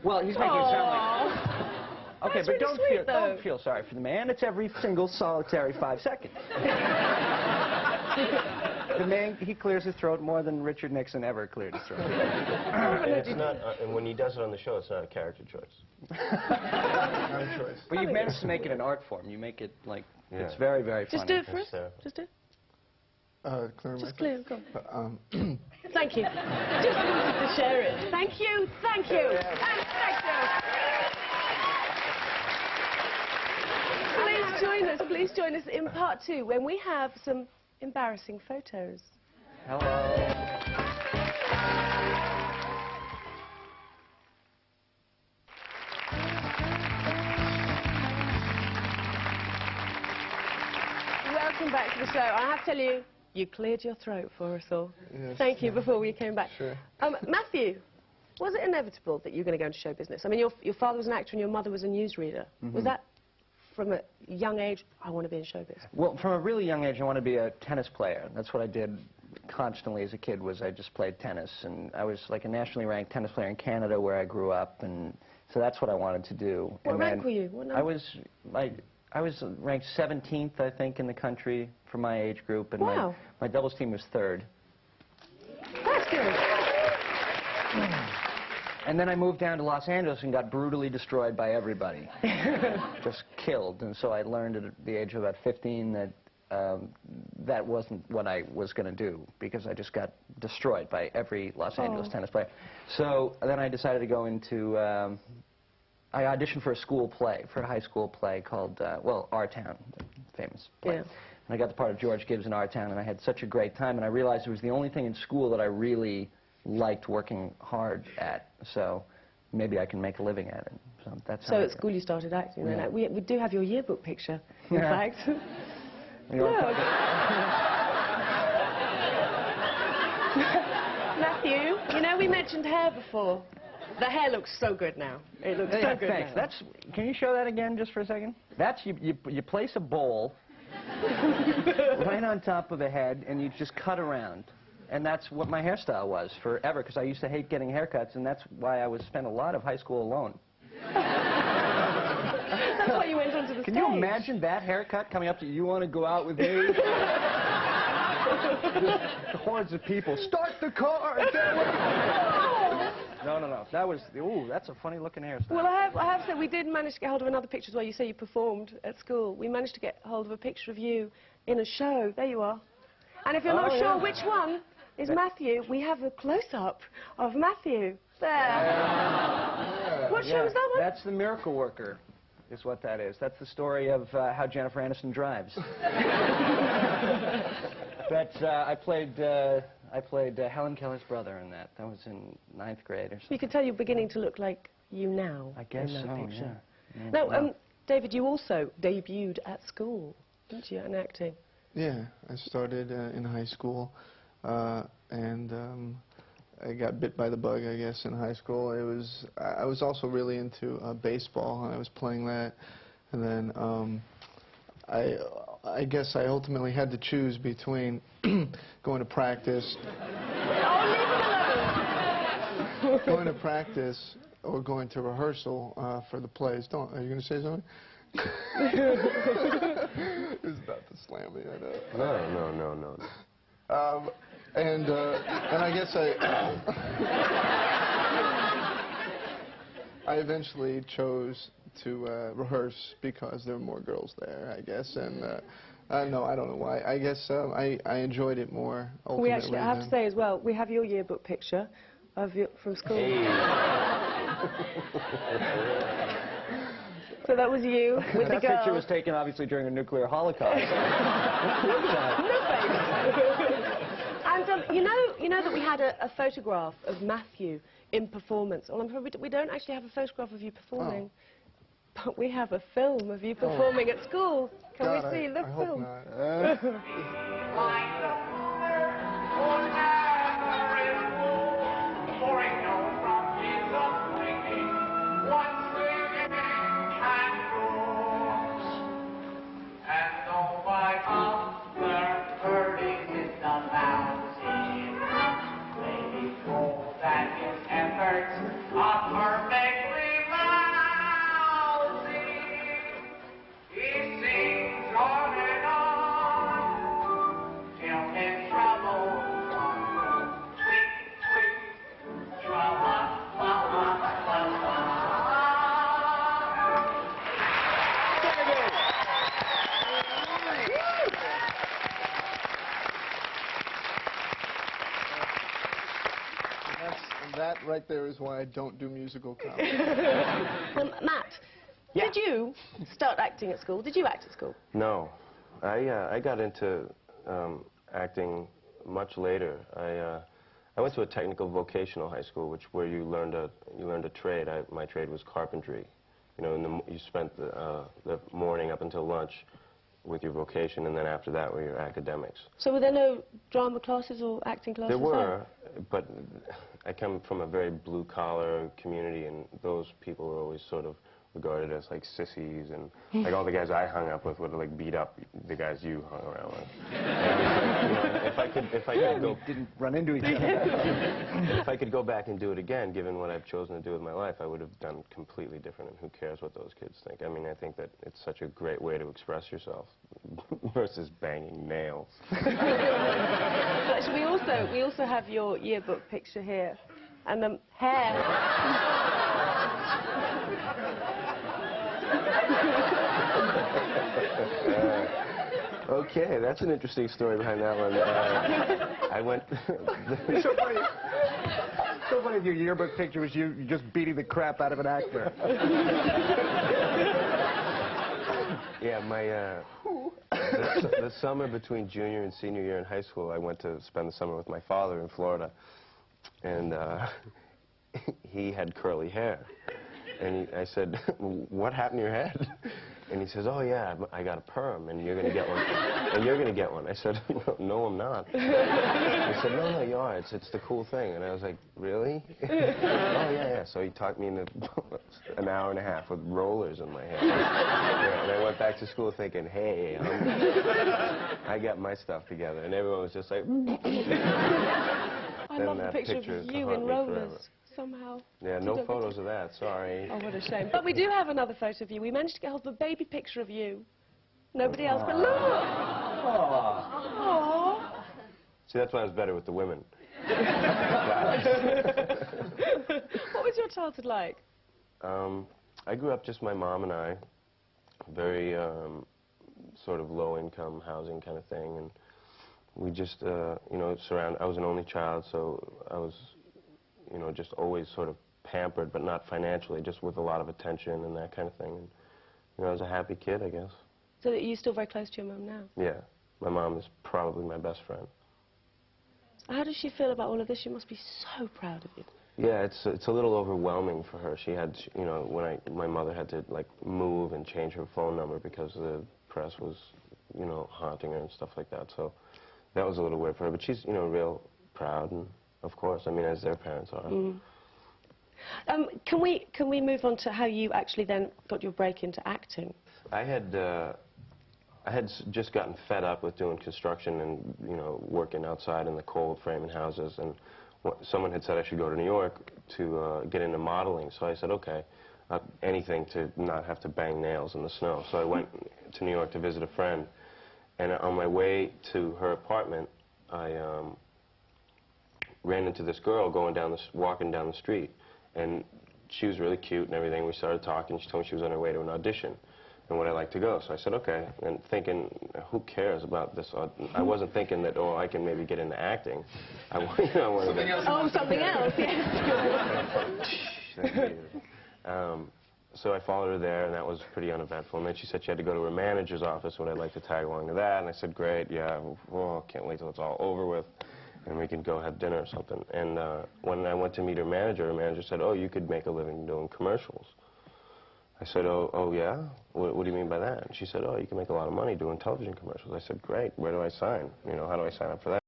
Well, he's making it sound like... Okay, That's but really don't feel sorry for the man. It's every single solitary 5 seconds. The man, he clears his throat more than Richard Nixon ever cleared his throat. And it's not, and when he does it on the show, it's not a character choice. Not a choice. But you've managed to make it an art form. You make it like, Yeah. it's very, very funny. Just do it for us. Just do it. Clear Just clear, go on. Thank you. Just wanted to share it. Thank you, thank you. Thank you. Please join us in part 2 when we have some embarrassing photos. Hello. Welcome back to the show. I have to tell you, you cleared your throat for us all. Yes. Thank you before we came back. Sure. Matthew, was it inevitable that you were going to go into show business? I mean, your father was an actor and your mother was a newsreader. Was that from a young age, I want to be in showbiz? Well, from a really young age, I wanted to be a tennis player. That's what I did constantly as a kid, was I just played tennis. And I was like a nationally ranked tennis player in Canada where I grew up, and so that's what I wanted to do. What rank were you? What number? I was ranked 17th, I think, in the country for my age group, and wow. my doubles team was 3rd. That's good. And then I moved down to Los Angeles and got brutally destroyed by everybody. Just killed. And so I learned at the age of about 15 that that wasn't what I was going to do, because I just got destroyed by every Los Angeles tennis player. So then I decided to go into... I auditioned for a school play, for a high school play called, well, Our Town, the famous play. Yeah. And I got the part of George Gibbs in Our Town, and I had such a great time, and I realized it was the only thing in school that I really liked working hard at, so maybe I can make a living at it. So that's So at school you started acting, yeah. then? We do have your yearbook picture, in Yeah. fact. Matthew, you know we mentioned hair before. The hair looks so good now. It looks so good thanks. now. Can you show that again just for a second? That's, you place a bowl right on top of the head, and you just cut around. And that's what my hairstyle was forever, because I used to hate getting haircuts, and that's why I spent a lot of high school alone. That's why you went onto the stage. Can you imagine that haircut coming up to you want to go out with me? Just hordes of people, start the car! No. That was, ooh, that's a funny looking hairstyle. Well, I have to say, we did manage to get hold of another picture as well. You say you performed at school. We managed to get hold of a picture of you in a show. There you are. And if you're not sure which one is Matthew, we have a close-up of Matthew. There. What show was that one? That's The Miracle Worker, is what that is. That's the story of how Jennifer Aniston drives. But I played Helen Keller's brother in that. That was in 9th grade or something. You can tell you're beginning to look like you now. I guess in that so, picture. yeah. Now, David, you also debuted at school, didn't you, in acting? Yeah, I started in high school, and I got bit by the bug, I guess, in high school. I was also really into baseball, and I was playing that, and then I guess I ultimately had to choose between going to practice, going to practice, or going to rehearsal for the plays. Are you going to say something? He's about to slam me, I know. No. And I guess I eventually chose to rehearse because there were more girls there, I guess, and no, I don't know why. I guess I enjoyed it more ultimately. We actually, I have to say as well, we have your yearbook picture of you from school. Hey. So that was you with the girl. That picture was taken, obviously, during a nuclear holocaust. And you know that we had a photograph of Matthew in performance. Well, I'm afraid we don't actually have a photograph of you performing, but we have a film of you performing at school. Can we see the film? Hope not. That his efforts are perfectly is why I don't do musical comedy. Matt, Yeah. did you start acting at school? Did you act at school? No. I got into acting much later. I went to a technical vocational high school, where you learned a trade. My trade was carpentry. You know, you spent the morning up until lunch with your vocation, and then after that were your academics. So were there no drama classes or acting classes? There were, but I come from a very blue-collar community, and those people were always sort of regarded as like sissies, and like all the guys I hung up with would like beat up the guys you hung around with. And, you know, if I could go, didn't run into each other. if I could go back and do it again, given what I've chosen to do with my life, I would have done completely different. And who cares what those kids think? I mean, I think that it's such a great way to express yourself versus banging nails. Actually, we also have your yearbook picture here, and hair. Okay, that's an interesting story behind that one. I went... It's so funny. So funny if your yearbook picture was you just beating the crap out of an actor. Yeah, the summer between junior and senior year in high school, I went to spend the summer with my father in Florida, and he had curly hair. And I said, "What happened to your head?" And he says, "Oh yeah, I got a perm, and you're gonna get one, and you're gonna get one." I said, "No, I'm not." He said, "No, you are. It's the cool thing." And I was like, "Really?" "Oh yeah." So he talked me into an hour and a half with rollers in my hair. Yeah, and I went back to school thinking, "Hey, I got my stuff together," and everyone was just like. I love the picture of you in rollers. Somehow. Yeah, no photos of that, sorry. Oh, what a shame. But we do have another photo of you. We managed to get hold of a baby picture of you. Nobody else, but look! Aww. See, that's why I was better with the women. What was your childhood like? I grew up just my mom and I, very sort of low-income housing kind of thing, and we just, you know, I was an only child, so I was, you know, just always sort of pampered, but not financially, just with a lot of attention and that kind of thing. And, you know, I was a happy kid, I guess. So are you still very close to your mum now? Yeah. My mom is probably my best friend. How does she feel about all of this? She must be so proud of you. Yeah, it's a little overwhelming for her. She had, you know, my mother had to, like, move and change her phone number because the press was, you know, haunting her and stuff like that. So that was a little weird for her. But she's, you know, real proud, and of course, I mean, as their parents are. Mm. Can we move on to how you actually then got your break into acting? I had just gotten fed up with doing construction and, you know, working outside in the cold, framing houses, and someone had said I should go to New York to get into modeling. So I said, okay, anything to not have to bang nails in the snow. So I went to New York to visit a friend, and on my way to her apartment, I ran into this girl walking down the street, and she was really cute and everything. We started talking. She told me she was on her way to an audition and would I like to go. So I said, okay, and thinking, who cares about this? I wasn't thinking that, oh, I can maybe get into acting. I wanted something else. Oh, something else, yes. So I followed her there, and that was pretty uneventful. And then she said she had to go to her manager's office. Would I like to tag along to that? And I said, great, yeah, well, can't wait till it's all over with, and we can go have dinner or something. And when I went to meet her manager said, oh, you could make a living doing commercials. I said, oh yeah? What do you mean by that? And she said, oh, you can make a lot of money doing television commercials. I said, great, where do I sign? You know, how do I sign up for that?